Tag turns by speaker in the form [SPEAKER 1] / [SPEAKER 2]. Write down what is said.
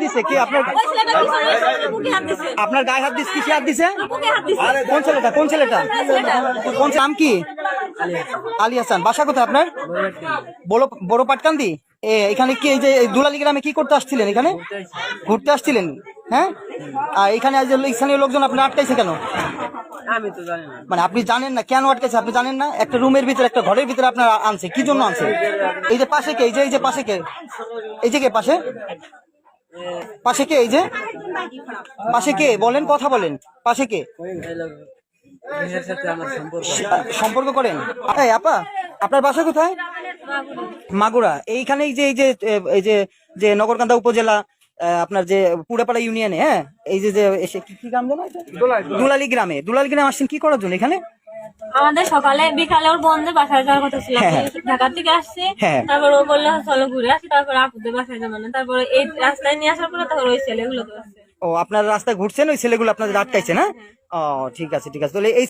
[SPEAKER 1] দিছে? কে আপনার আপনার গায়ে হাত দিছে? কিসে হাত দিছে? কোন ছেলেটা? কোন ছেলেটা? কোন নাম কি? আলী হাসান। বাসা কোথায় আপনার? বড় পাটকান্দি। এখানে কি এই যে দুলালি গ্রামে কি করতে আসছিলেন? এখানে ঘুরতে আসছিলেন? হ্যাঁ, আর এখানে স্থানীয় লোকজন আপনার আটকাইছে কেন?
[SPEAKER 2] আমি তো জানি না।
[SPEAKER 1] মানে আপনি জানেন না কেন আটকাইছে? আপনি জানেন না? একটা রুমের ভিতরে, একটা ঘরের ভিতরে আপনার আনছে কি জন্য আনছে? এই যে পাশে কে? এই যে পাশে কে? এই যে কে পাশে? পাশে কে? এই যে পাশে কে? বলেন, কথা বলেন। পাশে কে?
[SPEAKER 2] এর সাথে আমার সম্পর্ক।
[SPEAKER 1] সম্পর্ক করেন? এই আপা, আপনার বাসা কোথায়? মাগুরা। এইখানে এই যে যে নগরকান্দা উপজেলা, আপনার যে পুরাপাড়া ইউনিয়নে, হ্যাঁ, এই যে কি গ্রাম জানো? দুলালি গ্রামে। দুলালি গ্রামে আসছেন কি করার জন্য এখানে?
[SPEAKER 3] আমাদের সকালে বিকালে ওর বন্ধে বাসায় যাওয়ার কথা ছিল। ঢাকা থেকে আসছে, তারপর ও বললো চলো ঘুরে আসি, তারপর আপুদের বাসায় যাবো না। তারপরে এই রাস্তায় নিয়ে আসার পরে তখন ওই ছেলেগুলো তো আসছে।
[SPEAKER 1] ও, আপনার রাস্তায় ঘুরছেন, ওই ছেলেগুলো আপনাদের আটকাইছে না? ও, ঠিক আছে ঠিক আছে। তাহলে এই